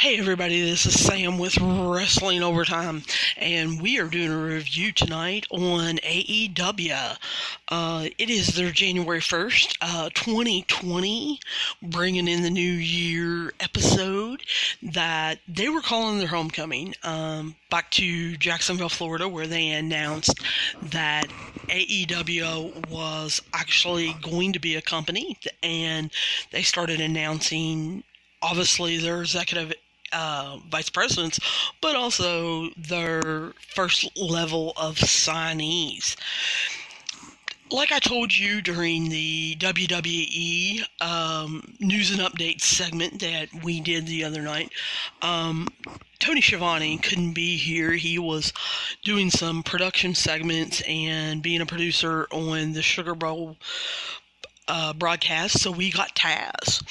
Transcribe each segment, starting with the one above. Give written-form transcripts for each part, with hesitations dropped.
Hey everybody, this is Sam with Wrestling Overtime, and we are doing a review tonight on AEW. It is their January 1st, 2020, bringing in the new year episode that they were calling their homecoming, back to Jacksonville, Florida, where they announced that AEW was actually going to be a company, and they started announcing obviously their executive vice presidents, but also their first level of signees. Like I told you during the WWE news and updates segment that we did the other night, Tony Schiavone couldn't be here. He was doing some production segments and being a producer on the Sugar Bowl broadcast, so we got Taz.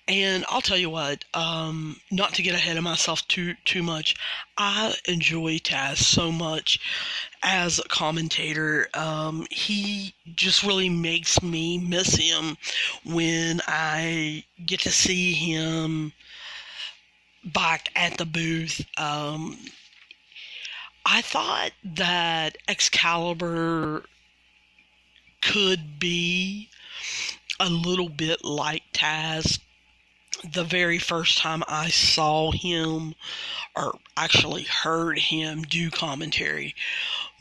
And I'll tell you what, not to get ahead of myself too much, I enjoy Taz so much as a commentator. He just really makes me miss him when I get to see him back at the booth. I thought that Excalibur could be a little bit like Taz the very first time I saw him, or actually heard him do commentary,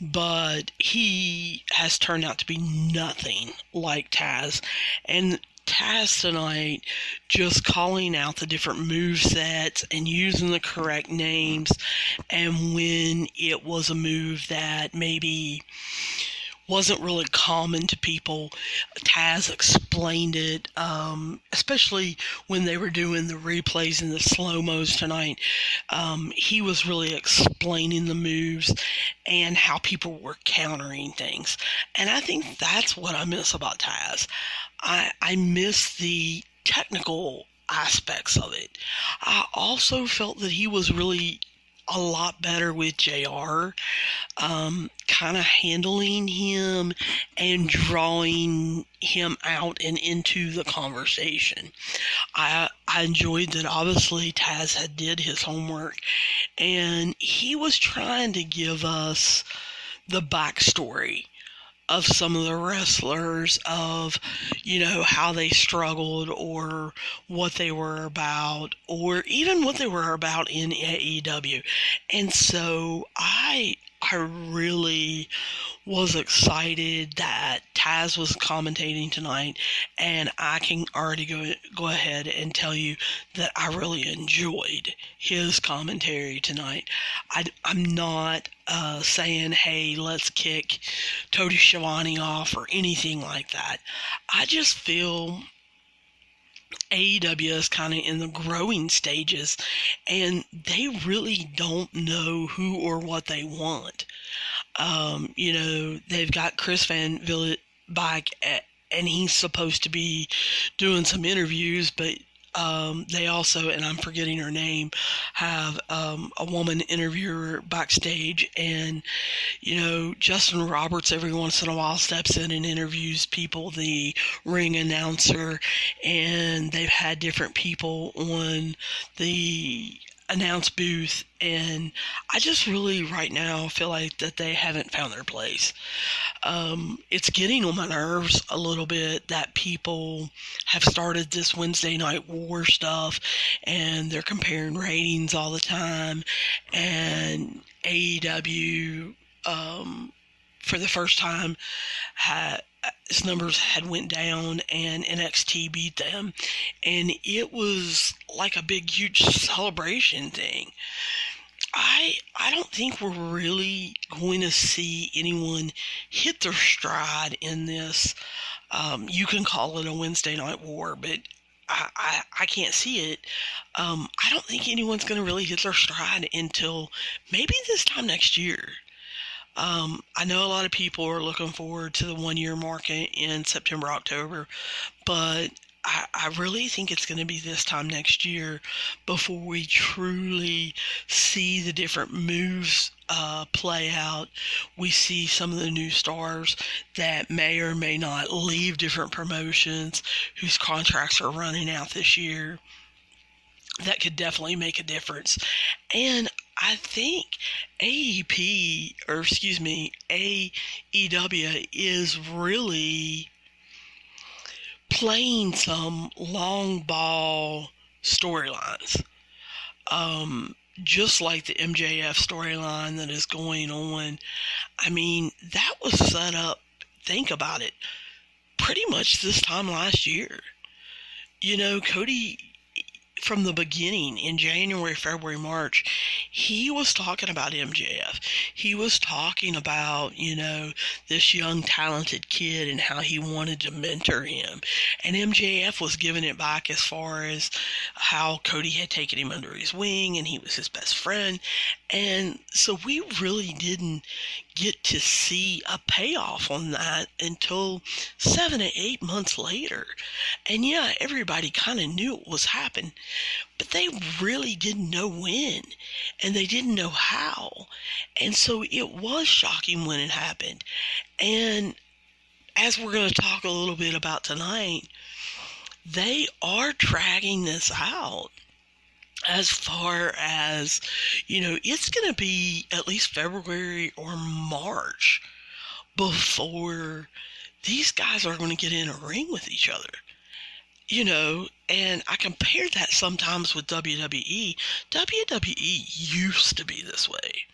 but he has turned out to be nothing like Taz. And Taz tonight, just calling out the different movesets and using the correct names, and when it was a move that maybe wasn't really common to people, Taz explained it, especially when they were doing the replays and the slow-mos tonight. He was really explaining the moves and how people were countering things. And I think that's what I miss about Taz. I miss the technical aspects of it. I also felt that he was really a lot better with JR, kind of handling him and drawing him out and into the conversation. I enjoyed that obviously Taz had did his homework, and he was trying to give us the backstory of some of the wrestlers, of, how they struggled, or what they were about, or even what they were about in AEW. And so I really was excited that Taz was commentating tonight, and I can already go ahead and tell you that I really enjoyed his commentary tonight. I'm not saying, hey, let's kick Tony Schiavone off or anything like that. I just feel AEW is kind of in the growing stages, and they really don't know who or what they want. They've got Chris Van Vliet back, and he's supposed to be doing some interviews, but they also, and I'm forgetting her name, have a woman interviewer backstage, and Justin Roberts every once in a while steps in and interviews people, the ring announcer, and they've had different people on the announce booth, and I just really right now feel like that they haven't found their place. It's getting on my nerves a little bit that people have started this Wednesday Night War stuff, and they're comparing ratings all the time, and AEW, for the first time, its numbers had went down, and NXT beat them, and it was like a big, huge celebration thing. I don't think we're really going to see anyone hit their stride in this. You can call it a Wednesday Night War, but I can't see it. I don't think anyone's going to really hit their stride until maybe this time next year. I know a lot of people are looking forward to the 1 year mark in September, October, but I really think it's going to be this time next year before we truly see the different moves play out. We see some of the new stars that may or may not leave different promotions, whose contracts are running out this year. that could definitely make a difference. And I think AEW is really playing some long ball storylines. Just like the MJF storyline that is going on. I mean, that was set up, think about it, pretty much this time last year. Cody, from the beginning in January, February, March, he was talking about MJF. He was talking about, this young talented kid and how he wanted to mentor him. And MJF was giving it back as far as how Cody had taken him under his wing and he was his best friend. And so we really didn't get to see a payoff on that until 7 to 8 months later. And yeah, everybody kind of knew it was happening, but they really didn't know when, and they didn't know how. And so it was shocking when it happened. And as we're going to talk a little bit about tonight, they are dragging this out. As far as, it's going to be at least February or March before these guys are going to get in a ring with each other. And I compare that sometimes with WWE. WWE used to be this way.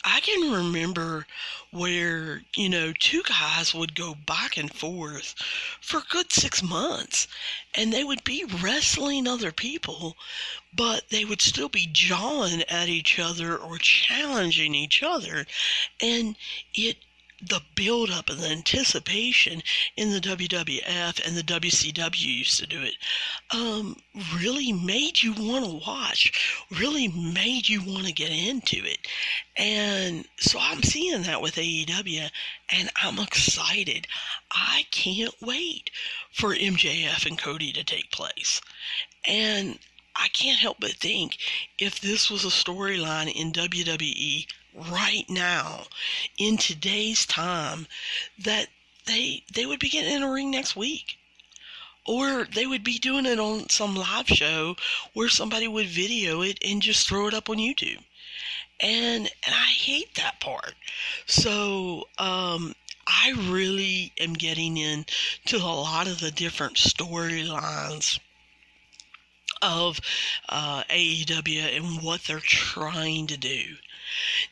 I can remember where, two guys would go back and forth for a good 6 months, and they would be wrestling other people, but they would still be jawing at each other or challenging each other. And the build-up and the anticipation in the WWF and the WCW used to do it, really made you want to watch, really made you want to get into it. And so I'm seeing that with AEW, and I'm excited. I can't wait for MJF and Cody to take place. And I can't help but think, if this was a storyline in WWE right now, in today's time, that they would be getting in a ring next week. Or they would be doing it on some live show where somebody would video it and just throw it up on YouTube. And I hate that part. So I really am getting into a lot of the different storylines of AEW and what they're trying to do.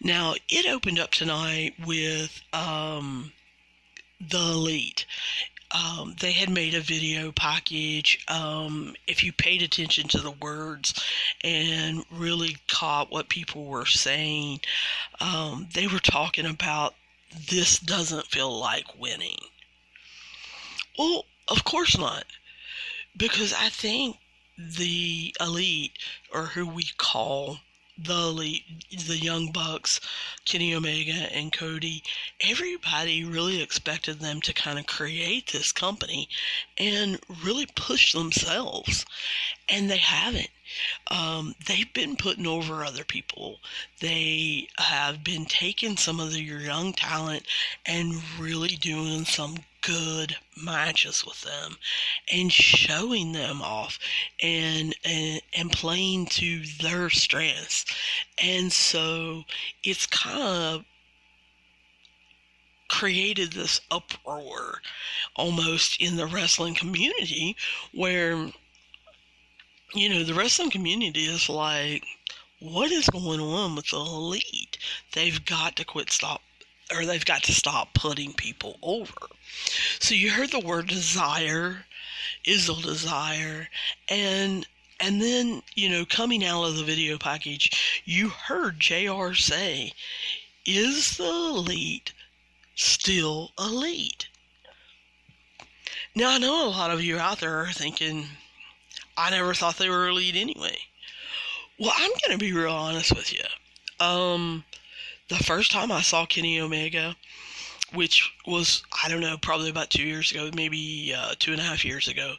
Now, it opened up tonight with the Elite. They had made a video package. If you paid attention to the words and really caught what people were saying, they were talking about, this doesn't feel like winning. Well, of course not. Because I think the Elite, or who we call the Elite, the Young Bucks, Kenny Omega and Cody, everybody really expected them to kind of create this company and really push themselves, and they haven't. They've been putting over other people. They have been taking some of your young talent and really doing some good matches with them and showing them off and playing to their strengths. And so it's kind of created this uproar almost in the wrestling community where, the wrestling community is like, what is going on with the Elite? They've got to stop putting people over. So you heard the word desire, Izzle Desire, and then, coming out of the video package, you heard JR say, is the Elite still elite? Now, I know a lot of you out there are thinking, I never thought they were elite anyway. Well, I'm going to be real honest with you. The first time I saw Kenny Omega, which was, I don't know, probably about 2 years ago, maybe 2.5 years ago,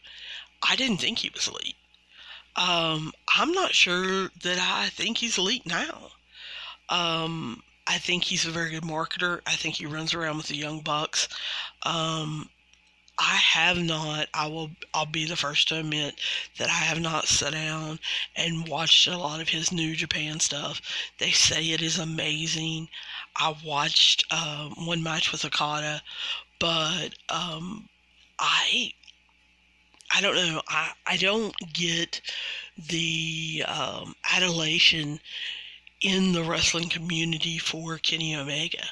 I didn't think he was elite. I'm not sure that I think he's elite now. I think he's a very good marketer. I think he runs around with the Young Bucks. I have not. I'll be the first to admit that I have not sat down and watched a lot of his New Japan stuff. They say it is amazing. I watched one match with Okada, but I I don't know. I don't get the adulation in the wrestling community for Kenny Omega.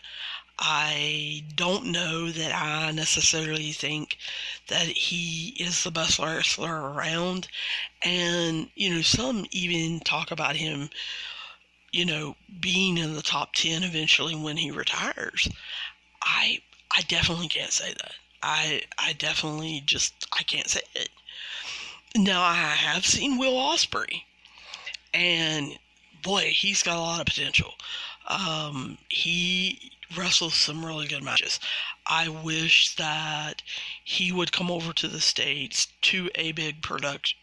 I don't know that I necessarily think that he is the best wrestler around. And, some even talk about him, being in the top 10 eventually when he retires. I I definitely can't say that. I definitely I can't say it. Now, I have seen Will Ospreay, and boy, he's got a lot of potential. He wrestles some really good matches. I wish that he would come over to the States to a big production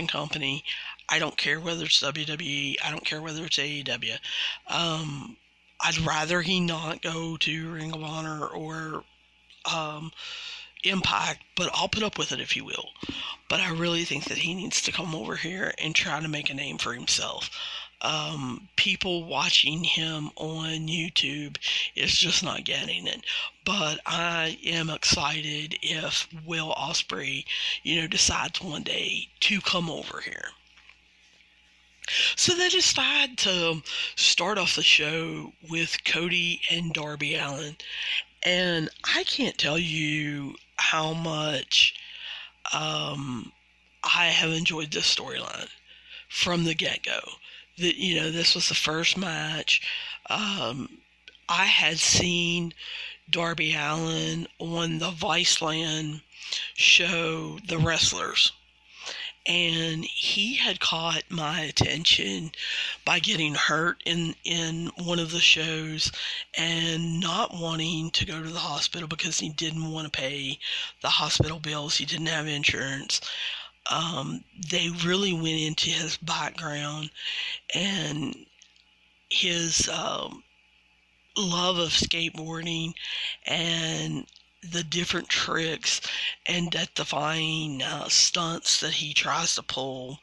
company. I don't care whether it's WWE. I don't care whether it's AEW. I'd rather he not go to Ring of Honor or um, Impact, but I'll put up with it if he will. But I really think that he needs to come over here and try to make a name for himself. People watching him on YouTube is just not getting it. But I am excited if Will Ospreay, decides one day to come over here. So they decide to start off the show with Cody and Darby Allin. And I can't tell you how much I have enjoyed this storyline from the get-go. This was the first match. I had seen Darby Allin on the Viceland show, The Wrestlers, and he had caught my attention by getting hurt in one of the shows and not wanting to go to the hospital because he didn't want to pay the hospital bills. He didn't have insurance. They really went into his background and his love of skateboarding and the different tricks and death-defying stunts that he tries to pull,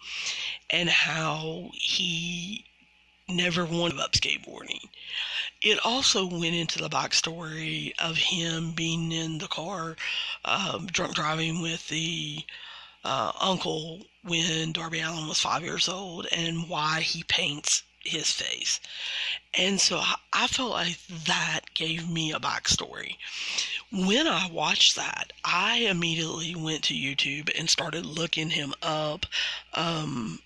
and how he never wanted to give up skateboarding. It also went into the backstory of him being in the car, drunk driving with the uncle when Darby Allin was 5 years old, and why he paints his face. And so I felt like that gave me a backstory. When I watched that, I immediately went to YouTube and started looking him up,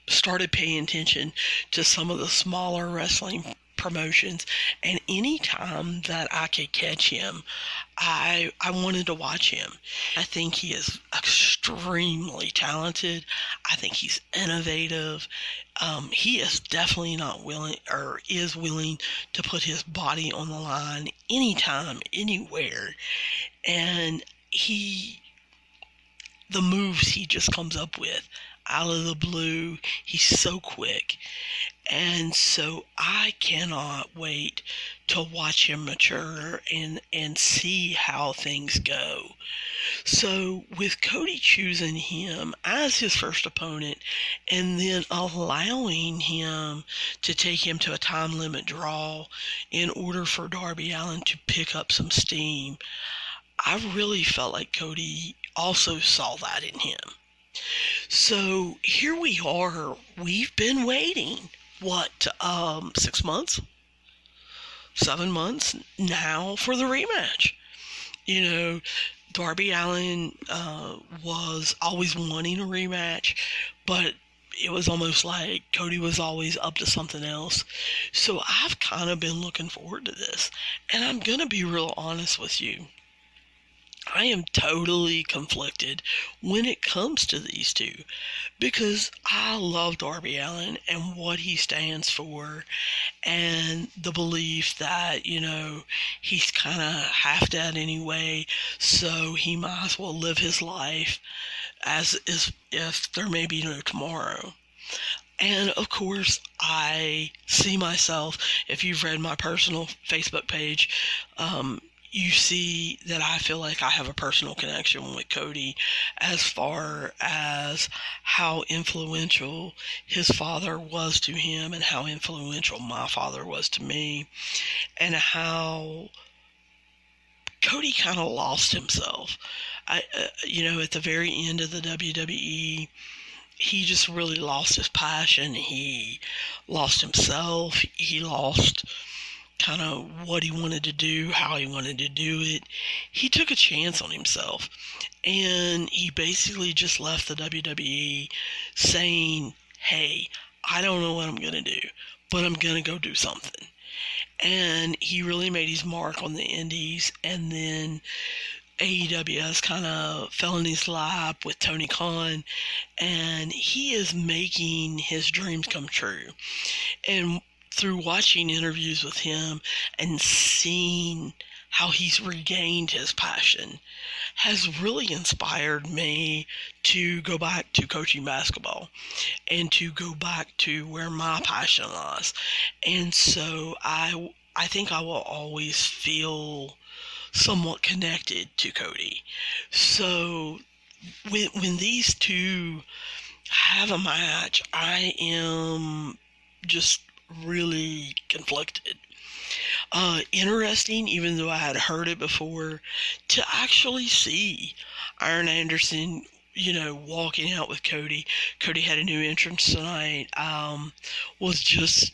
started paying attention to some of the smaller wrestling promotions, and any time that I could catch him, I wanted to watch him. I think he is extremely talented. I think he's innovative. He is definitely not willing, or is willing, to put his body on the line anytime, anywhere. And the moves he just comes up with out of the blue, he's so quick. And so I cannot wait to watch him mature and see how things go. So with Cody choosing him as his first opponent and then allowing him to take him to a time limit draw in order for Darby Allin to pick up some steam, I really felt like Cody also saw that in him. So here we are. We've been waiting, 6 months? 7 months now for the rematch. Darby Allin was always wanting a rematch, but it was almost like Cody was always up to something else. So I've kind of been looking forward to this. And I'm going to be real honest with you. I am totally conflicted when it comes to these two, because I love Darby Allin and what he stands for, and the belief that, he's kind of half dead anyway, so he might as well live his life as if there may be no tomorrow. And of course, I see myself, if you've read my personal Facebook page, you see that I feel like I have a personal connection with Cody as far as how influential his father was to him and how influential my father was to me, and how Cody kind of lost himself. At the very end of the WWE, he just really lost his passion. He lost himself. He lost kind of what he wanted to do, how he wanted to do it. He took a chance on himself, and he basically just left the WWE saying, hey, I don't know what I'm going to do, but I'm going to go do something. And he really made his mark on the indies, and then AEW has kind of fell in his lap with Tony Khan, and he is making his dreams come true. And through watching interviews with him and seeing how he's regained his passion has really inspired me to go back to coaching basketball and to go back to where my passion lies. And so I think I will always feel somewhat connected to Cody. So when these two have a match, I am just really conflicted. Interesting, even though I had heard it before, to actually see Iron Anderson, walking out with Cody. Cody had a new entrance tonight. Was just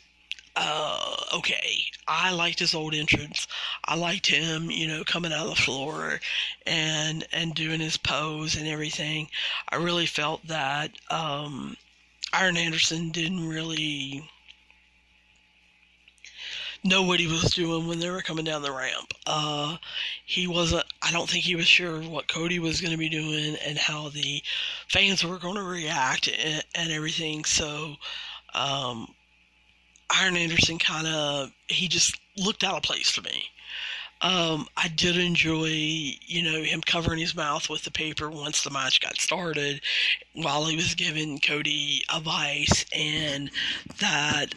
okay. I liked his old entrance. I liked him, coming out of the floor and doing his pose and everything. I really felt that Iron Anderson didn't really know what he was doing when they were coming down the ramp. He wasn't, I don't think he was sure what Cody was going to be doing and how the fans were going to react and everything. So, Iron Anderson he just looked out of place to me. I did enjoy, him covering his mouth with the paper once the match got started while he was giving Cody advice, and that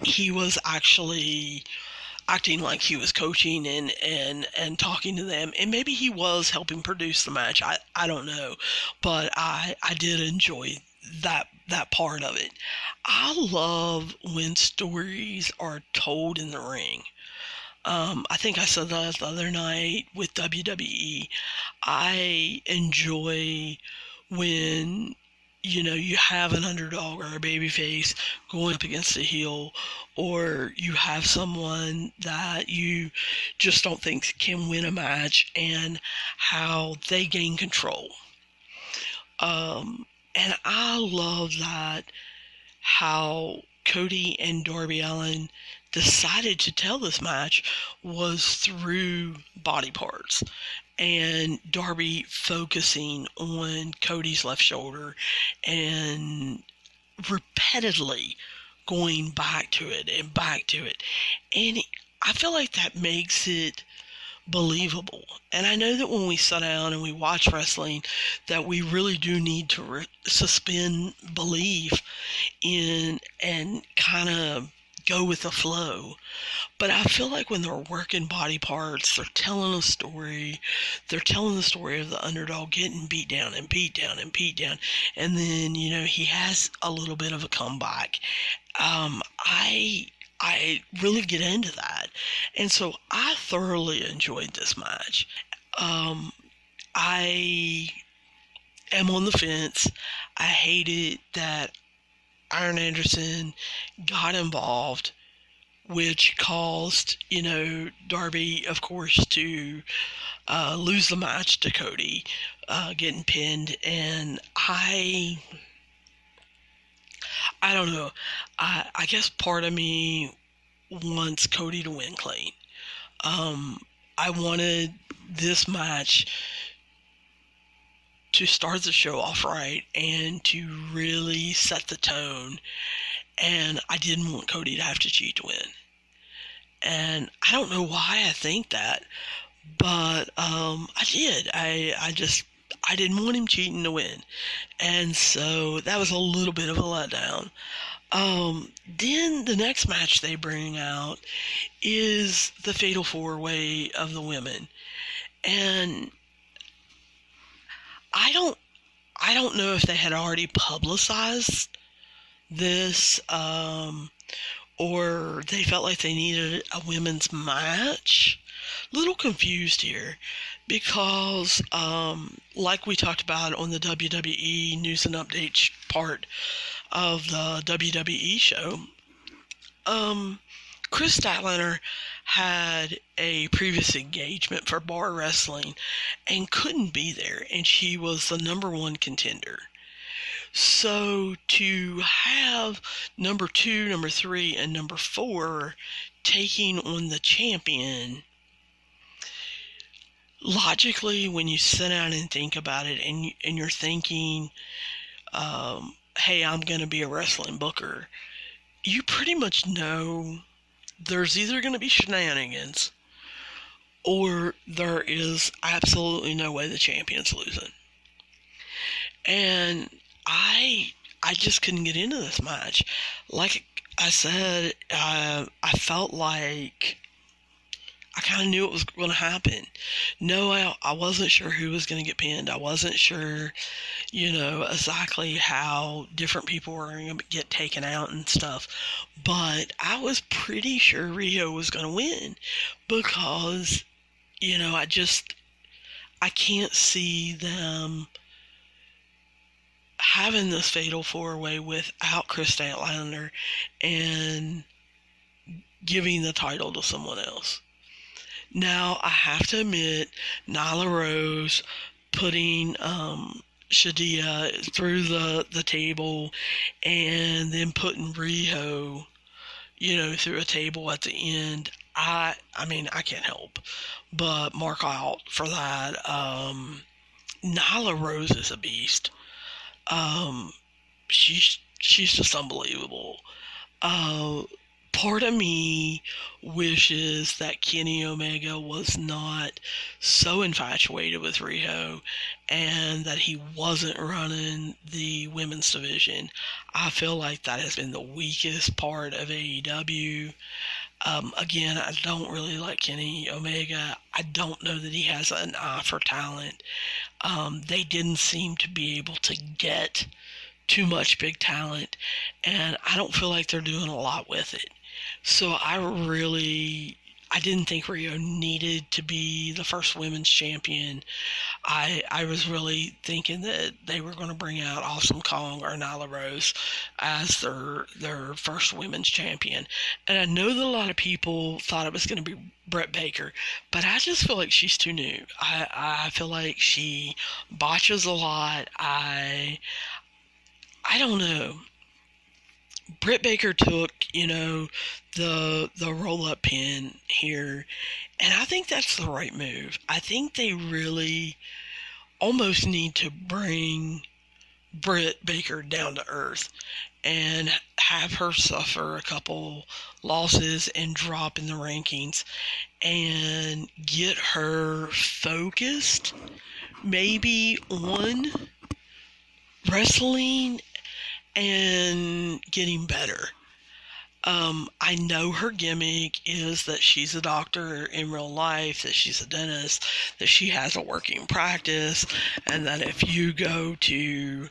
he was actually acting like he was coaching and talking to them, and maybe he was helping produce the match. I don't know, but I did enjoy that part of it. I love when stories are told in the ring. I think I said that the other night with WWE. I enjoy when, you have an underdog or a babyface going up against a heel, or you have someone that you just don't think can win a match, and how they gain control. And I love that, how Cody and Darby Allin decided to tell this match was through body parts, and Darby focusing on Cody's left shoulder and repeatedly going back to it and back to it. And I feel like that makes it believable. And I know that when we sit down and we watch wrestling, that we really do need to suspend belief in and kind of go with the flow. But I feel like when they're working body parts, they're telling a story. They're telling the story of the underdog getting beat down and beat down and beat down, and then he has a little bit of a comeback. I really get into that, and so I thoroughly enjoyed this match. I am on the fence. I hated that Iron Anderson got involved, which caused, Darby, of course, to lose the match to Cody, getting pinned. And I don't know. I guess part of me wants Cody to win clean. I wanted this match to start the show off right and to really set the tone. And I didn't want Cody to have to cheat to win. And I don't know why I think that, but I did. I didn't want him cheating to win. And so that was a little bit of a letdown. Then the next match they bring out is the Fatal 4-Way of the women. And I don't I don't know if they had already publicized this, or they felt like they needed a women's match. Little confused here because, like we talked about on the WWE news and updates part of the WWE show, Chris Statlander had a previous engagement for bar wrestling and couldn't be there, and she was the number one contender. So to have number 2, number 3, and number 4 taking on the champion, logically, when you sit down and think about it, and you're thinking, hey, I'm going to be a wrestling booker, you pretty much know there's either going to be shenanigans or there is absolutely no way the champion's losing. And I just couldn't get into this match. Like I said, I felt like I kind of knew it was going to happen. No, I wasn't sure who was going to get pinned. I wasn't sure, exactly how different people were going to get taken out and stuff. But I was pretty sure Rio was going to win because, I can't see them having this Fatal 4-Way without Chris Statlander and giving the title to someone else. Now, I have to admit, Nyla Rose putting Shadia through the table and then putting Riho, through a table at the end, I mean, I can't help but mark out for that. Nyla Rose is a beast. She's just unbelievable. Part of me wishes that Kenny Omega was not so infatuated with Riho and that he wasn't running the women's division. I feel like that has been the weakest part of AEW. Again, I don't really like Kenny Omega. I don't know that he has an eye for talent. They didn't seem to be able to get too much big talent, and I don't feel like they're doing a lot with it. So I didn't think Rio needed to be the first women's champion. I was really thinking that they were going to bring out Awesome Kong or Nyla Rose as their first women's champion. And I know that a lot of people thought it was going to be Britt Baker, but I just feel like she's too new. I feel like she botches a lot. I don't know. Britt Baker took, the roll-up pin here, and I think that's the right move. I think they really almost need to bring Britt Baker down to earth and have her suffer a couple losses and drop in the rankings and get her focused maybe on wrestling and getting better. I know her gimmick is that she's a doctor in real life, that she's a dentist, that she has a working practice, and that if you go to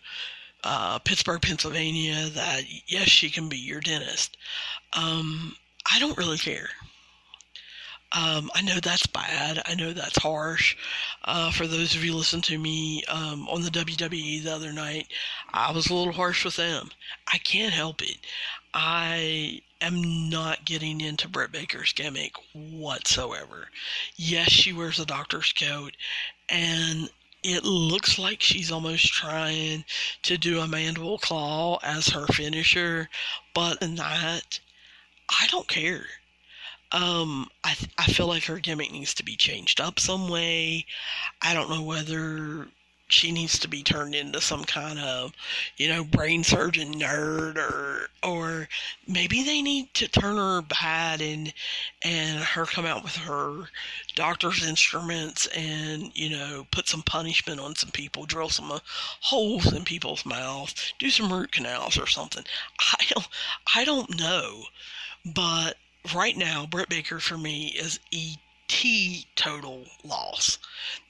Pittsburgh, Pennsylvania, that yes, she can be your dentist. I don't really care. I know that's bad. I know that's harsh. For those of you listening to me on the WWE the other night, I was a little harsh with them. I can't help it. I am not getting into Britt Baker's gimmick whatsoever. Yes, she wears a doctor's coat, and it looks like she's almost trying to do a mandible claw as her finisher, but in that, I don't care. I feel like her gimmick needs to be changed up some way. I don't know whether she needs to be turned into some kind of, brain surgeon nerd, or maybe they need to turn her bad and her come out with her doctor's instruments and, put some punishment on some people, drill some holes in people's mouths, do some root canals or something. I don't know, but right now, Britt Baker for me is a total loss.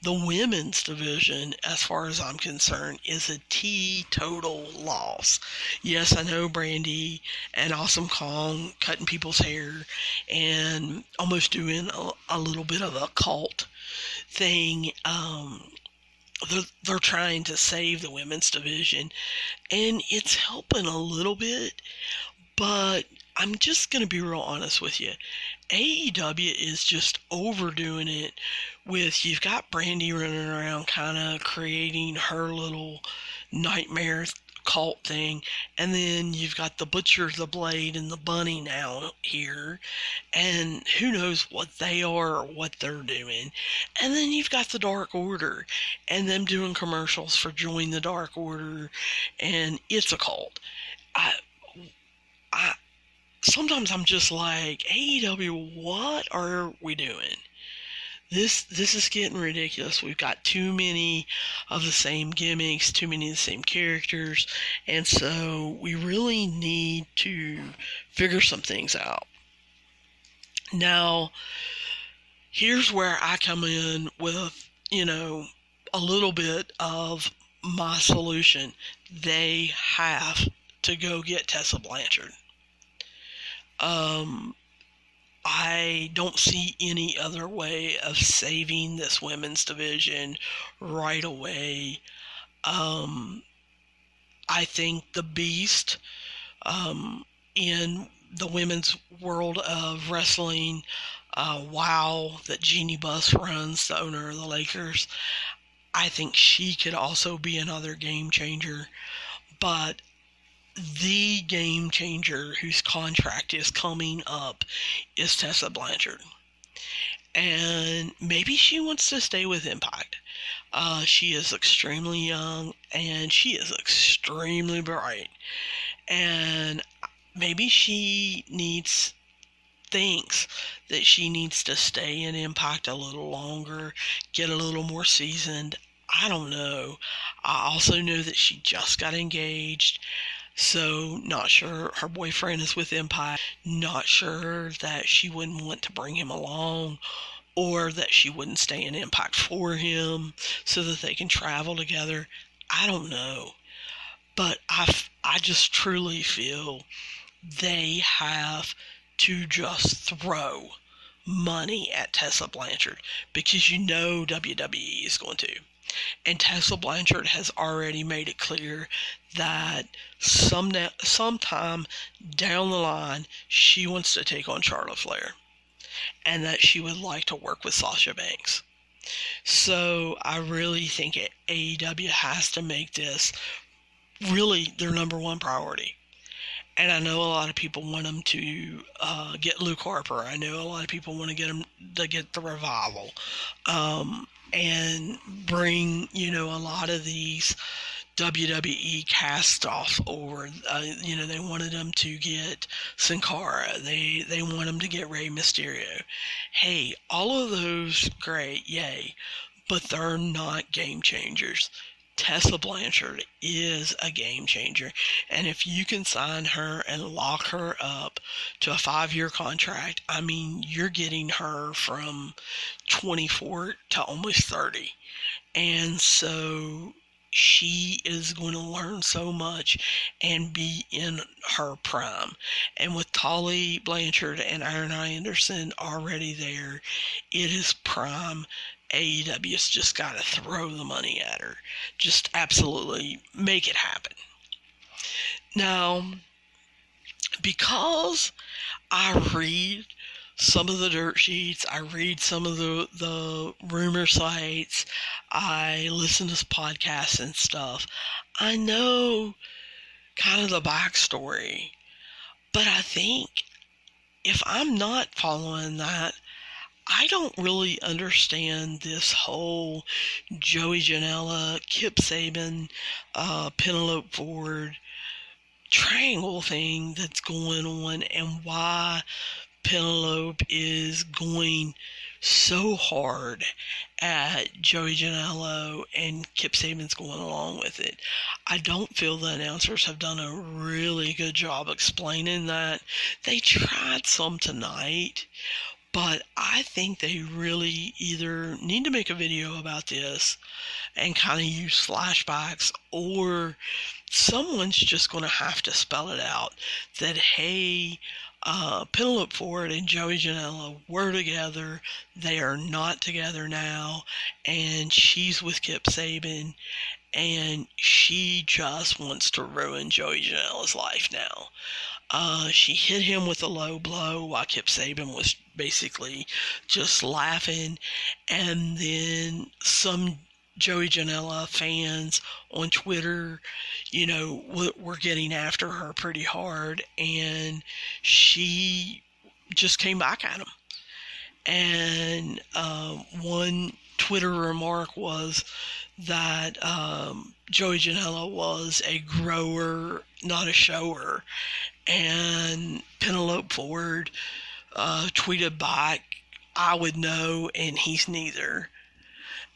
The women's division, as far as I'm concerned, is a total loss. Yes, I know Brandy and Awesome Kong cutting people's hair and almost doing a little bit of a cult thing. They're trying to save the women's division, and it's helping a little bit, but I'm just going to be real honest with you. AEW is just overdoing it with, you've got Brandy running around kind of creating her little nightmare cult thing, and then you've got the Butcher, the Blade, and the Bunny now here, and who knows what they are or what they're doing. And then you've got the Dark Order and them doing commercials for Join the Dark Order, and it's a cult. I Sometimes I'm just like, AEW, what are we doing? This is getting ridiculous. We've got too many of the same gimmicks, too many of the same characters, and so we really need to figure some things out. Now, here's where I come in with, a little bit of my solution. They have to go get Tessa Blanchard. I don't see any other way of saving this women's division right away. I think the Beast, in the women's world of wrestling, WOW, that Jeannie Buss runs, the owner of the Lakers, I think she could also be another game changer. But the game changer whose contract is coming up is Tessa Blanchard. And maybe she wants to stay with Impact. She is extremely young and she is extremely bright. And maybe she thinks that she needs to stay in Impact a little longer, get a little more seasoned. I don't know. I also know that she just got engaged. So, not sure her boyfriend is with Impact. Not sure that she wouldn't want to bring him along, or that she wouldn't stay in Impact for him so that they can travel together. I don't know. But I just truly feel they have to just throw money at Tessa Blanchard, because WWE is going to. And Tessa Blanchard has already made it clear that sometime down the line, she wants to take on Charlotte Flair, and that she would like to work with Sasha Banks. So I really think AEW has to make this really their number one priority. And I know a lot of people want them to get Luke Harper. I know a lot of people want to get them to get the Revival. And bring, a lot of these WWE cast-offs over. They wanted them to get Sin Cara. They want them to get Rey Mysterio. Hey, all of those, great, yay. But they're not game changers. Tessa Blanchard is a game changer. And if you can sign her and lock her up to a 5-year contract, I mean, you're getting her from 24 to almost 30. And so she is going to learn so much and be in her prime. And with Tully Blanchard and Iron Anderson already there, it is prime. AEW's just got to throw the money at her. Just absolutely make it happen. Now, because I read some of the dirt sheets, I read some of the rumor sites, I listen to podcasts and stuff, I know kind of the backstory. But I think if I'm not following that, I don't really understand this whole Joey Janela, Kip Saban, Penelope Ford triangle thing that's going on, and why Penelope is going so hard at Joey Janela and Kip Saban's going along with it. I don't feel the announcers have done a really good job explaining that. They tried some tonight, but I think they really either need to make a video about this and kind of use flashbacks, or someone's just going to have to spell it out that, hey, Penelope Ford and Joey Janela were together. They are not together now, and she's with Kip Saban, and she just wants to ruin Joey Janela's life now. She hit him with a low blow while Kip Saban was basically just laughing, and then some Joey Janela fans on Twitter, were getting after her pretty hard, and she just came back at him. And one Twitter remark was that Joey Janela was a grower, not a shower. And Penelope Ford tweeted back, I would know, and he's neither.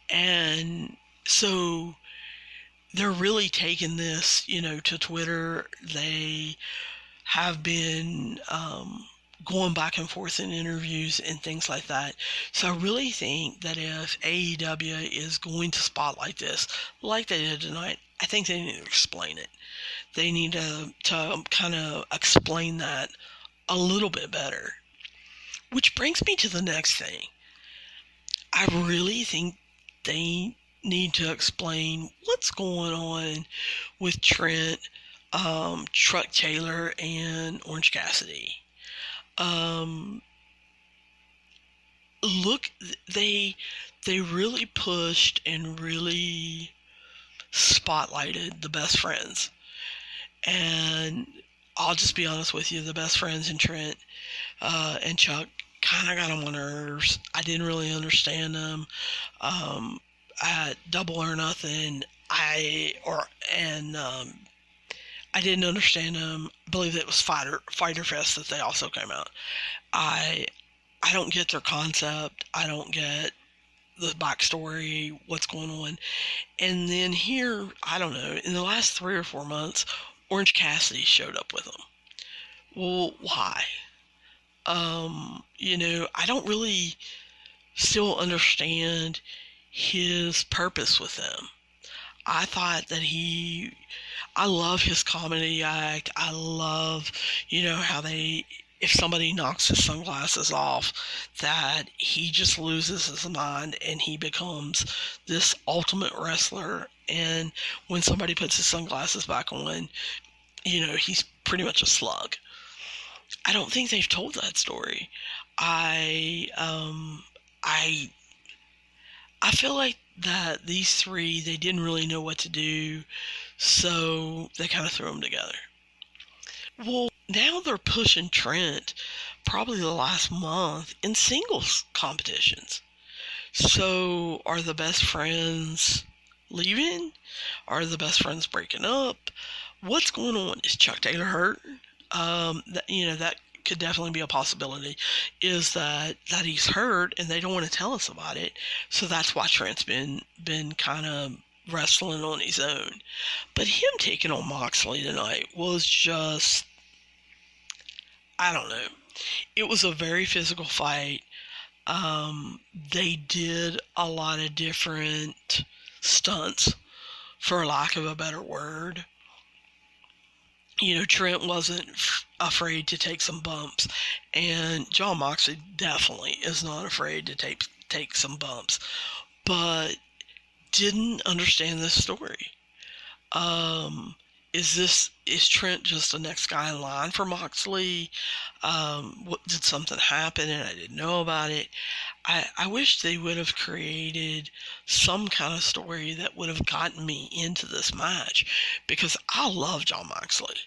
And so they're really taking this, to Twitter. They have been going back and forth in interviews and things like that. So I really think that if AEW is going to spotlight this like they did tonight, I think they need to explain it. They need to kind of explain that a little bit better. Which brings me to the next thing. I really think they need to explain what's going on with Trent, Truck Taylor, and Orange Cassidy. Look, they really pushed and really spotlighted the best friends. And I'll just be honest with you, the best friends in Trent and Chuck kind of got on my nerves. I didn't really understand them. At Double or Nothing, I didn't understand them. I believe it was Fighter Fest that they also came out. I don't get their concept. I don't get the backstory, what's going on. And then here, I don't know, in the last 3 or 4 months, Orange Cassidy showed up with them. Well, why? I don't really still understand his purpose with them. I thought that I love his comedy act. I love, how if somebody knocks his sunglasses off, that he just loses his mind and he becomes this ultimate wrestler. And when somebody puts his sunglasses back on, he's pretty much a slug. I don't think they've told that story. I feel like that these three, they didn't really know what to do, so they kind of threw them together. Well, now they're pushing Trent probably the last month in singles competitions. So are the best friends leaving? Are the best friends breaking up? What's going on? Is Chuck Taylor hurt? That could definitely be a possibility, is that he's hurt and they don't want to tell us about it. So that's why Trent's been kind of wrestling on his own. But him taking on Moxley tonight was just, I don't know. It was a very physical fight. They did a lot of different stunts, for lack of a better word. Trent wasn't afraid to take some bumps, and Jon Moxley definitely is not afraid to take some bumps, but didn't understand this story. Is Trent just the next guy in line for Moxley? Did something happen and I didn't know about it? I wish they would have created some kind of story that would have gotten me into this match, because I love Jon Moxley.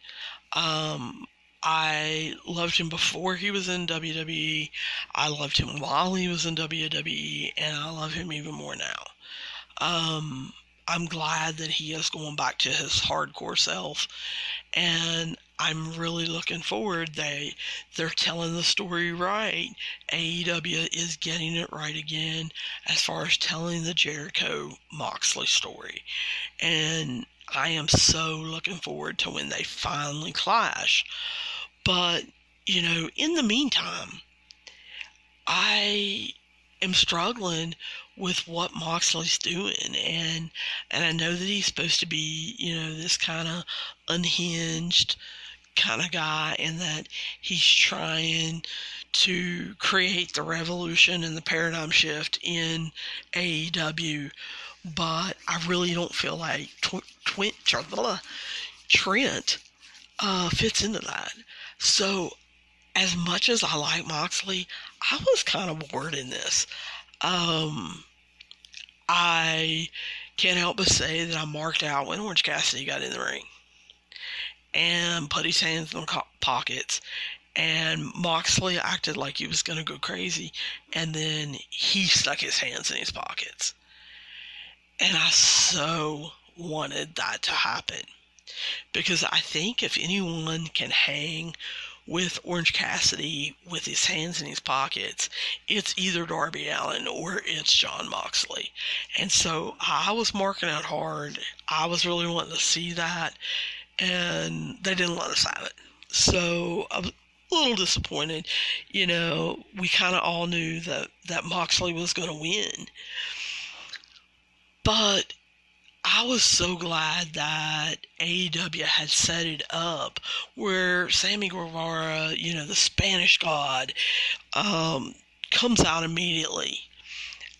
I loved him before he was in WWE. I loved him while he was in WWE, and I love him even more now. Um, I'm glad that he is going back to his hardcore self, and I'm really looking forward. They're telling the story right. AEW is getting it right again as far as telling the Jericho Moxley story, and I am so looking forward to when they finally clash. But in the meantime, I am struggling with what Moxley's doing, and I know that he's supposed to be, this kind of unhinged kind of guy, and that he's trying to create the revolution and the paradigm shift in AEW, but I really don't feel like Trent fits into that. So as much as I like Moxley, I was kind of bored in this. I can't help but say that I marked out when Orange Cassidy got in the ring and put his hands in the pockets, and Moxley acted like he was going to go crazy, and then he stuck his hands in his pockets. And I so wanted that to happen, because I think if anyone can hang with Orange Cassidy with his hands in his pockets, it's either Darby Allin or it's Jon Moxley. And so I was marking out hard. I was really wanting to see that, and they didn't let us have it. So I was a little disappointed. We kind of all knew that Moxley was going to win. But I was so glad that AEW had set it up where Sammy Guevara, the Spanish God, comes out immediately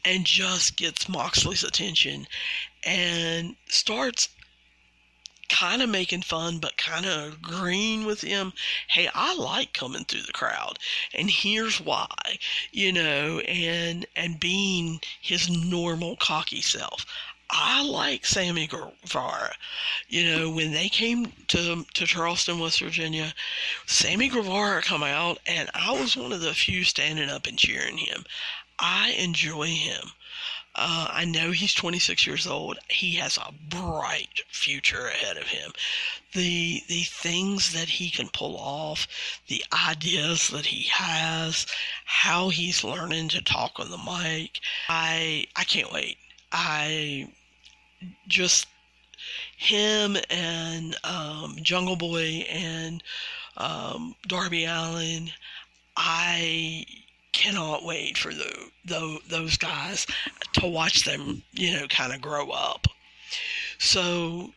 and just gets Moxley's attention and starts kind of making fun, but kind of agreeing with him. Hey, I like coming through the crowd, and here's why, and being his normal cocky self. I like Sammy Guevara. When they came to Charleston, West Virginia, Sammy Guevara come out, and I was one of the few standing up and cheering him. I enjoy him. I know he's 26 years old. He has a bright future ahead of him. The things that he can pull off, the ideas that he has, how he's learning to talk on the mic, I can't wait. Just him and Jungle Boy and Darby Allin, I cannot wait for those guys to watch them, kind of grow up. So,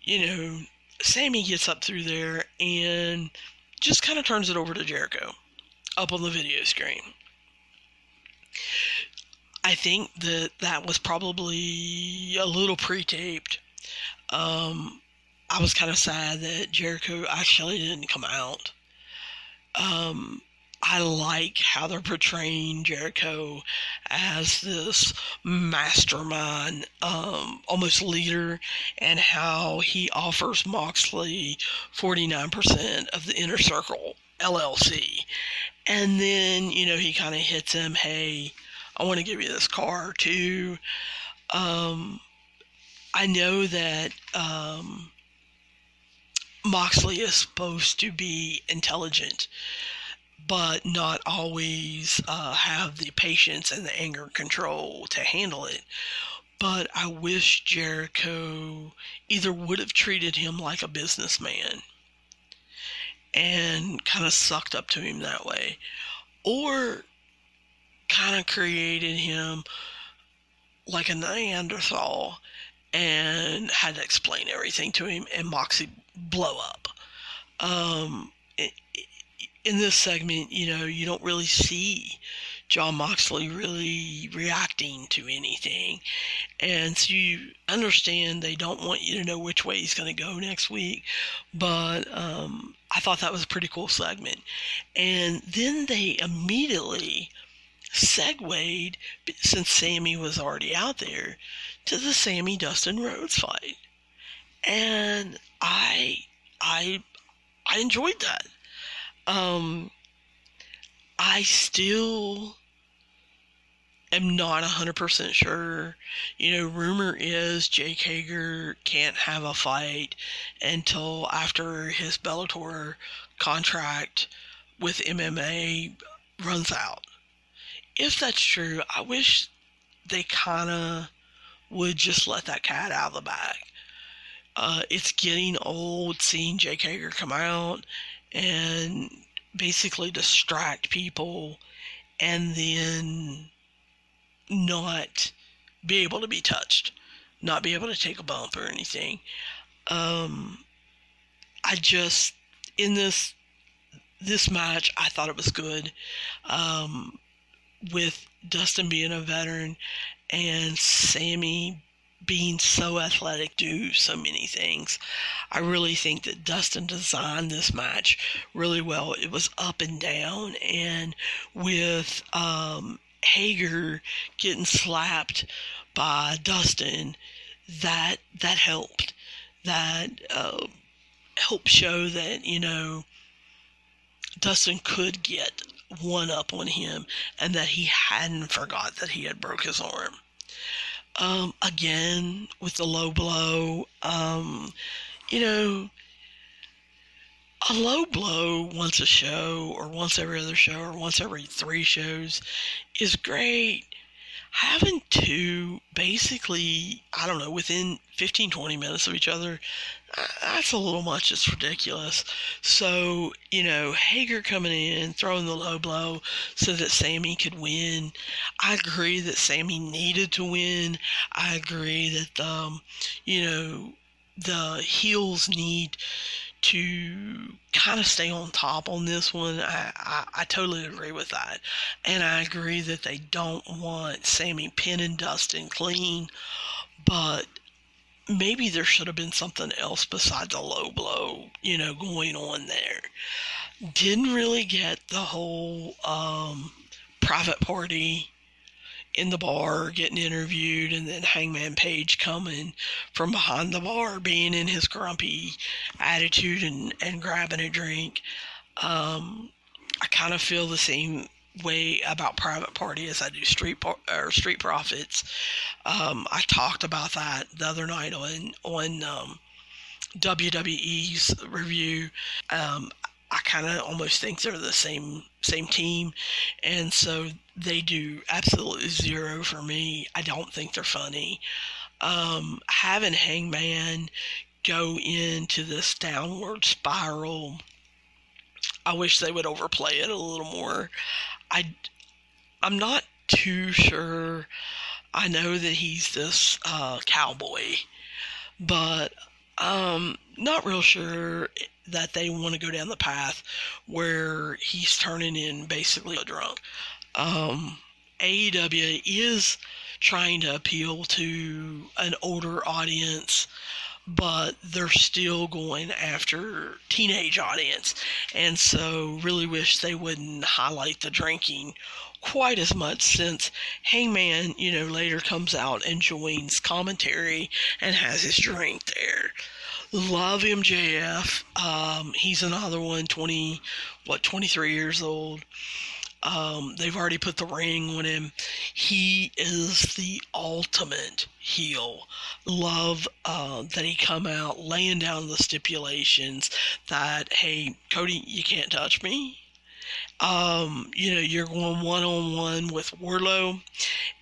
Sammy gets up through there and just kind of turns it over to Jericho up on the video screen. I think that was probably a little pre-taped. I was kind of sad that Jericho actually didn't come out. I like how they're portraying Jericho as this mastermind, almost leader, and how he offers Moxley 49% of the Inner Circle LLC. And then, he kind of hits him, hey, I want to give you this car too. I know that Moxley is supposed to be intelligent, but not always have the patience and the anger control to handle it. But I wish Jericho either would have treated him like a businessman and kind of sucked up to him that way, or kind of created him like a Neanderthal and had to explain everything to him, and Moxie blow up. In this segment, you don't really see Jon Moxley really reacting to anything, and so you understand they don't want you to know which way he's going to go next week. But I thought that was a pretty cool segment. And then they immediately segued, since Sammy was already out there, to the Sammy Dustin Rhodes fight, and I enjoyed that. Um, I still am not 100% sure. Rumor is Jake Hager can't have a fight until after his Bellator contract with MMA runs out. If that's true, I wish they kind of would just let that cat out of the bag. It's getting old seeing Jake Hager come out and basically distract people and then not be able to be touched, not be able to take a bump or anything. I just, in this match, I thought it was good. With Dustin being a veteran and Sammy being so athletic, do so many things. I really think that Dustin designed this match really well. It was up and down, and with Hager getting slapped by Dustin, that helped. That helped show that Dustin could get one up on him, and that he hadn't forgot that he had broke his arm. Again, with the low blow, a low blow once a show, or once every other show, or once every 3 shows is great. Having two, basically, I don't know, within 15, 20 minutes of each other, that's a little much. It's ridiculous. So, Hager coming in, throwing the low blow so that Sammy could win. I agree that Sammy needed to win. I agree that, the heels need to kind of stay on top on this one. I totally agree with that. And I agree that they don't want Sammy pinning Dustin clean, but maybe there should have been something else besides a low blow, going on there. Didn't really get the whole private party in the bar getting interviewed, and then Hangman Page coming from behind the bar being in his grumpy attitude and grabbing a drink. I kind of feel the same way about Private Party as I do Street Profits. I talked about that the other night on WWE's review. I kind of almost think they're the same team, and so they do absolutely zero for me. I don't think they're funny. Having Hangman go into this downward spiral, I wish they would overplay it a little more. I'm not too sure. I know that he's this cowboy, but not real sure that they want to go down the path where he's turning in basically a drunk. AEW is trying to appeal to an older audience, but they're still going after teenage audience, and so really wish they wouldn't highlight the drinking quite as much, since Hangman, later comes out and joins commentary and has his drink there. Love MJF. He's another one, 23 years old. They've already put the ring on him. He is the ultimate heel. Love that he come out laying down the stipulations that, hey, Cody, you can't touch me. You're going one-on-one with Wardlow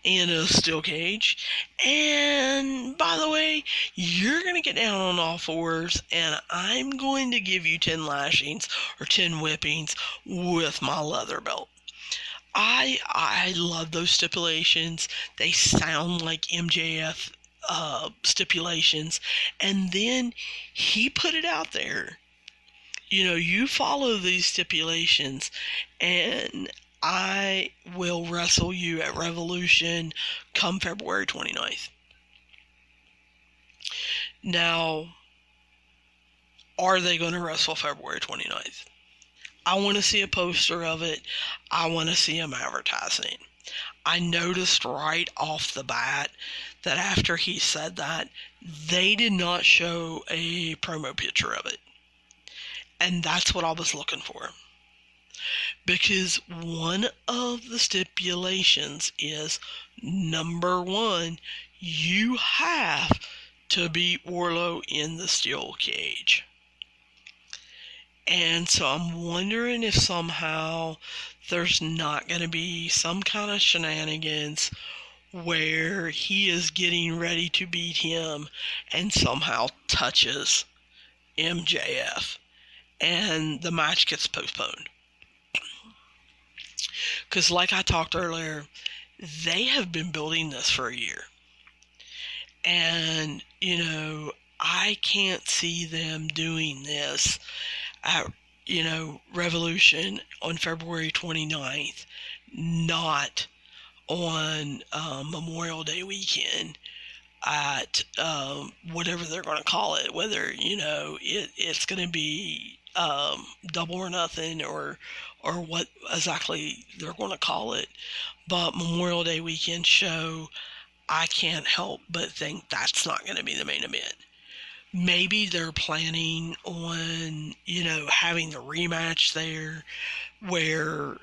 in a steel cage. And by the way, you're going to get down on all fours, and I'm going to give you 10 lashings or 10 whippings with my leather belt. I love those stipulations. They sound like MJF stipulations. And then he put it out there. You follow these stipulations, and I will wrestle you at Revolution come February 29th. Now, are they going to wrestle February 29th? I want to see a poster of it. I want to see them advertising. I noticed right off the bat that after he said that, they did not show a promo picture of it. And that's what I was looking for. Because one of the stipulations is, number one, you have to beat Wardlow in the steel cage. And so I'm wondering if somehow there's not going to be some kind of shenanigans where he is getting ready to beat him and somehow touches MJF and the match gets postponed. Because like I talked earlier, they have been building this for a year. And, I can't see them doing this at, Revolution on February 29th, not on Memorial Day weekend at whatever they're going to call it, whether, it's going to be Double or Nothing or what exactly they're going to call it. But Memorial Day weekend show, I can't help but think that's not going to be the main event. Maybe they're planning on, having the rematch there where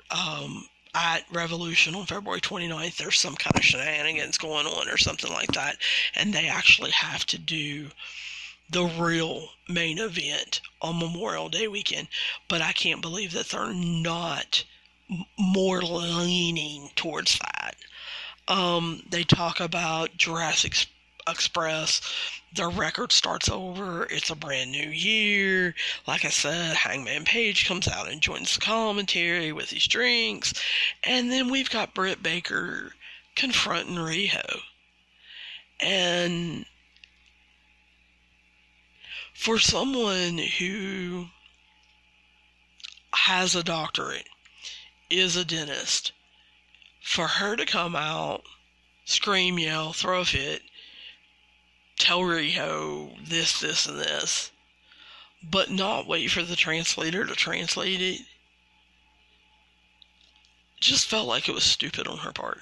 at Revolution on February 29th, there's some kind of shenanigans going on or something like that, and they actually have to do the real main event on Memorial Day weekend. But I can't believe that they're not more leaning towards that. They talk about Jurassic Express. Their record starts over. It's a brand new year. Like I said, Hangman Page comes out and joins the commentary with his drinks. And then we've got Britt Baker confronting Riho. And for someone who has a doctorate, is a dentist, for her to come out, scream, yell, throw a fit, tell Riho this, and this, but not wait for the translator to translate it, just felt like it was stupid on her part.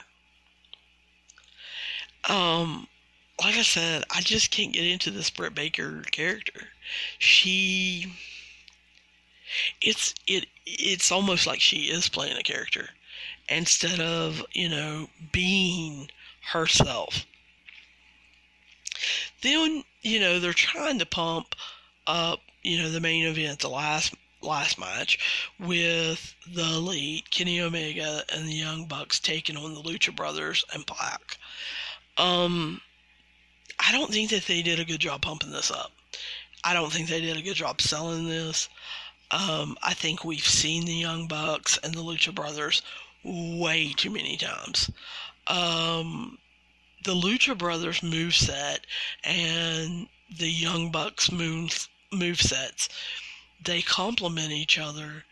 Like I said, I just can't get into this Britt Baker character. It's almost like she is playing a character instead of, being herself. Then, they're trying to pump up, the main event, the last match, with the Elite, Kenny Omega, and the Young Bucks taking on the Lucha Brothers and Black. I don't think that they did a good job pumping this up. I don't think they did a good job selling this. I think we've seen the Young Bucks and the Lucha Brothers way too many times. The Lucha Brothers moveset and the Young Bucks movesets, they complement each other,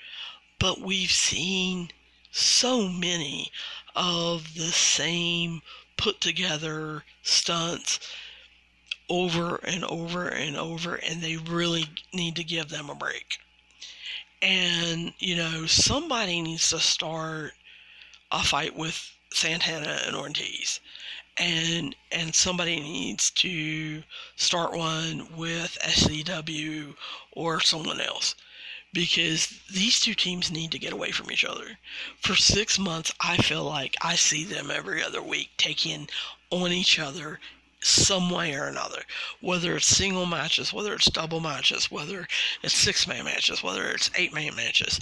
but we've seen so many of the same put together stunts over and over and over, and they really need to give them a break. And, somebody needs to start a fight with Santana and Ortiz. And somebody needs to start one with SCW or someone else, because these two teams need to get away from each other. For 6 months, I feel like I see them every other week taking on each other some way or another, whether it's single matches, whether it's double matches, whether it's 6-man matches, whether it's 8-man matches.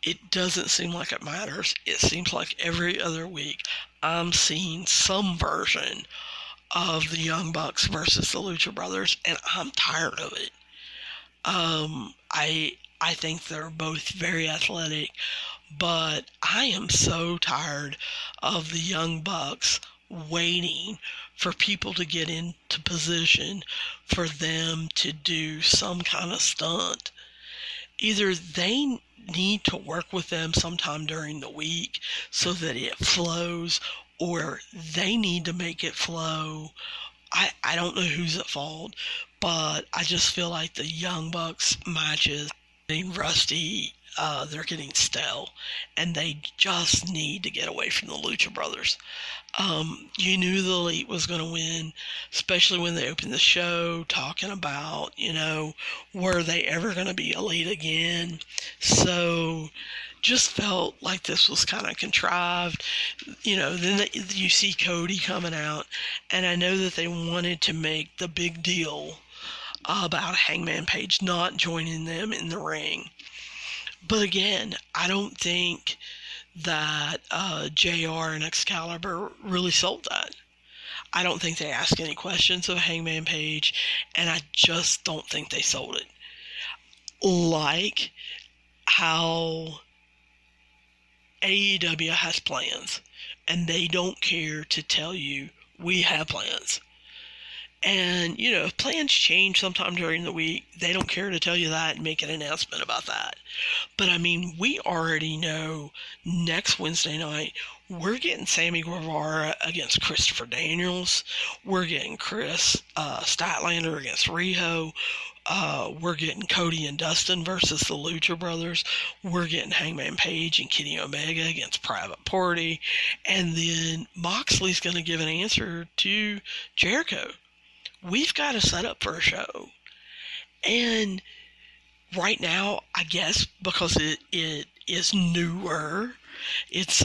It doesn't seem like it matters. It seems like every other week I'm seeing some version of the Young Bucks versus the Lucha Brothers, and I'm tired of it. I think they're both very athletic, but I am so tired of the Young Bucks waiting for people to get into position for them to do some kind of stunt. Either they need to work with them sometime during the week so that it flows, or they need to make it flow. I don't know who's at fault, but I just feel like the Young Bucks matches are getting rusty, they're getting stale, and they just need to get away from the Lucha Brothers. You knew the Elite was going to win, especially when they opened the show talking about, were they ever going to be Elite again? So just felt like this was kind of contrived. Then you see Cody coming out, and I know that they wanted to make the big deal about Hangman Page not joining them in the ring. But again, I don't think that JR and Excalibur really sold that. I don't think they asked any questions of Hangman Page, and I just don't think they sold it. Like how AEW has plans, and they don't care to tell you, we have plans. And, if plans change sometime during the week, they don't care to tell you that and make an announcement about that. But, we already know next Wednesday night, we're getting Sammy Guevara against Christopher Daniels. We're getting Chris Statlander against Riho. We're getting Cody and Dustin versus the Lucha Brothers. We're getting Hangman Page and Kenny Omega against Private Party. And then Moxley's going to give an answer to Jericho. We've got to set up for a show. And right now, I guess because it is newer, it's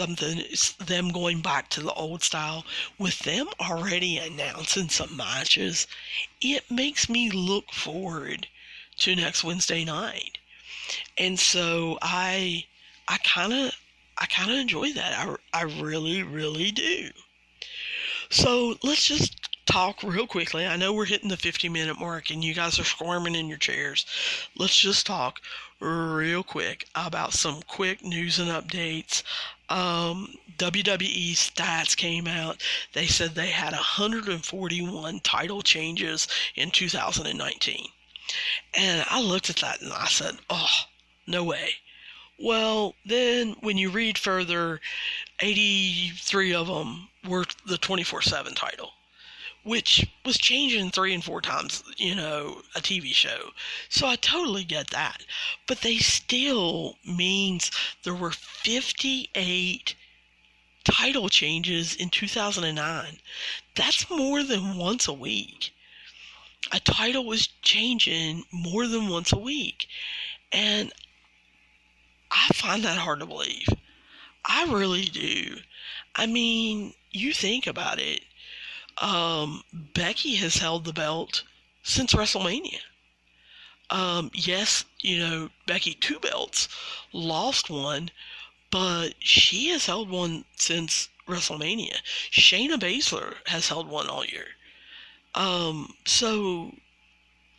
them going back to the old style, with them already announcing some matches, it makes me look forward to next Wednesday night. And so I kind of enjoy that. I really, really do. So let's just talk real quickly. I know we're hitting the 50-minute mark and you guys are squirming in your chairs. Let's just talk real quick about some quick news and updates. WWE stats came out. They said they had 141 title changes in 2019. And I looked at that and I said, oh, no way. Well, then when you read further, 83 of them were the 24/7 title, which was changing 3 and 4 times, a TV show. So I totally get that. But they still means there were 58 title changes in 2009. That's more than once a week. A title was changing more than once a week. And I find that hard to believe. I really do. You think about it. Becky has held the belt since WrestleMania. Yes, Becky 2 belts, lost one, but she has held one since WrestleMania. Shayna Baszler has held one all year. So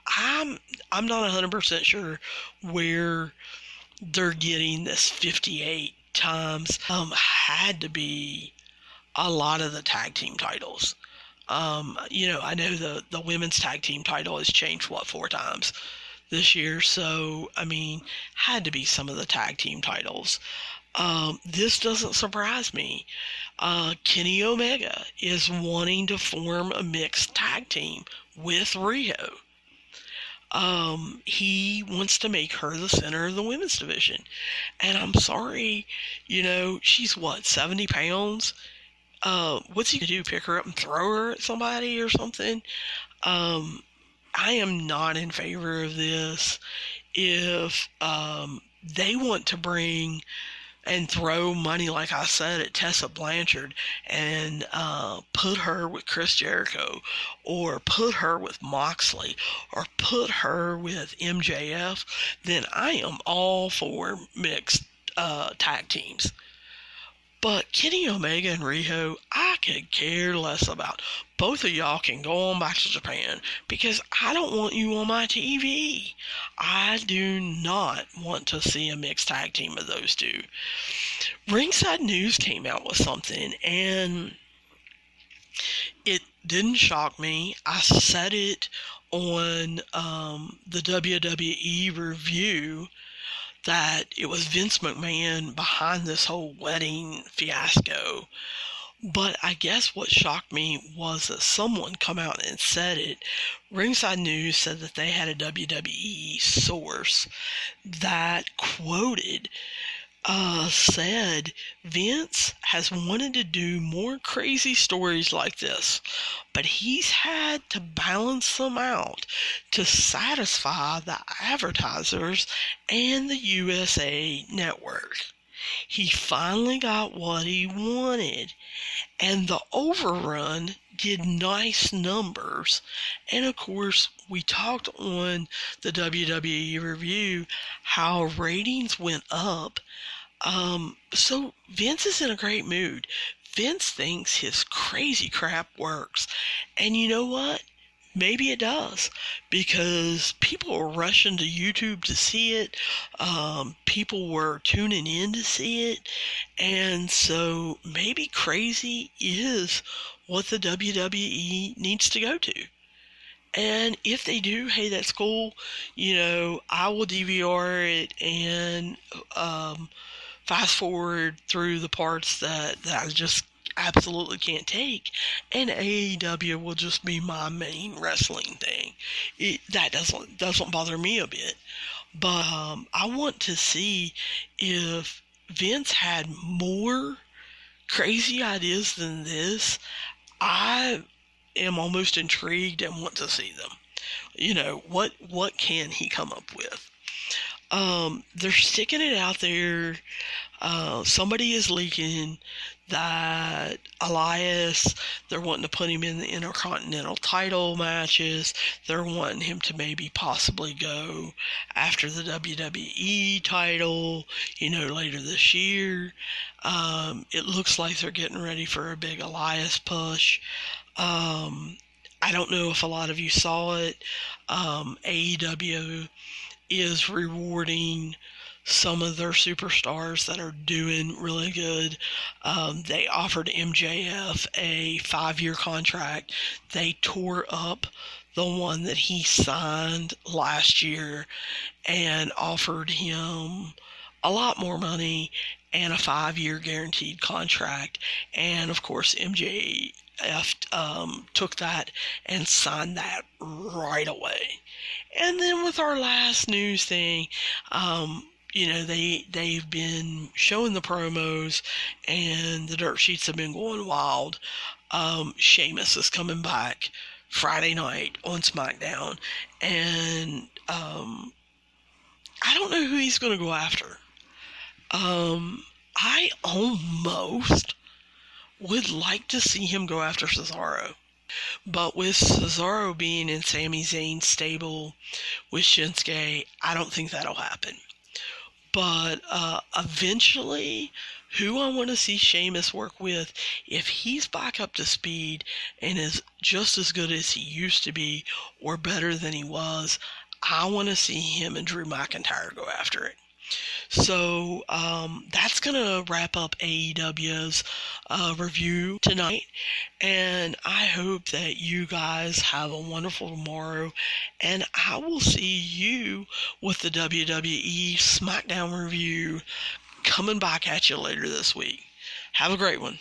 I'm not 100% sure where they're getting this 58 times. Had to be a lot of the tag team titles. I know the women's tag team title has changed, 4 times this year. So, had to be some of the tag team titles. This doesn't surprise me. Kenny Omega is wanting to form a mixed tag team with Riho. He wants to make her the center of the women's division. And I'm sorry, she's 70 pounds? What's he gonna do? Pick her up and throw her at somebody or something? I am not in favor of this. If they want to bring and throw money, like I said, at Tessa Blanchard and put her with Chris Jericho, or put her with Moxley, or put her with MJF, then I am all for mixed tag teams. But Kenny Omega and Riho, I could care less about. Both of y'all can go on back to Japan, because I don't want you on my TV. I do not want to see a mixed tag team of those two. Ringside News came out with something, and it didn't shock me. I said it on the WWE review, that it was Vince McMahon behind this whole wedding fiasco. But I guess what shocked me was that someone come out and said it. Ringside News said that they had a WWE source that quoted, said Vince has wanted to do more crazy stories like this, but he's had to balance them out to satisfy the advertisers and the USA Network. He finally got what he wanted. And the overrun did nice numbers. And of course, we talked on the WWE review how ratings went up. So Vince is in a great mood. Vince thinks his crazy crap works. And you know what? Maybe it does, because people were rushing to YouTube to see it. People were tuning in to see it. And so maybe crazy is what the WWE needs to go to. And if they do, hey, that's cool. I will DVR it and fast forward through the parts that I just absolutely can't take, and AEW will just be my main wrestling thing. That doesn't bother me a bit. But I want to see if Vince had more crazy ideas than this. I am almost intrigued and want to see them. What can he come up with? They're sticking it out there. Somebody is leaking that Elias, they're wanting to put him in the Intercontinental title matches. They're wanting him to maybe possibly go after the WWE title, later this year. It looks like they're getting ready for a big Elias push. I don't know if a lot of you saw it. AEW is rewarding some of their superstars that are doing really good. They offered MJF a 5-year contract. They tore up the one that he signed last year and offered him a lot more money and a 5-year guaranteed contract. And of course, MJF took that and signed that right away. And then with our last news thing, they've been showing the promos, and the dirt sheets have been going wild. Sheamus is coming back Friday night on SmackDown, and I don't know who he's going to go after. I almost would like to see him go after Cesaro. But with Cesaro being in Sami Zayn's stable with Shinsuke, I don't think that'll happen. But eventually, who I want to see Sheamus work with, if he's back up to speed and is just as good as he used to be or better than he was, I want to see him and Drew McIntyre go after it. So that's going to wrap up AEW's review tonight. And I hope that you guys have a wonderful tomorrow. And I will see you with the WWE SmackDown review coming back at you later this week. Have a great one.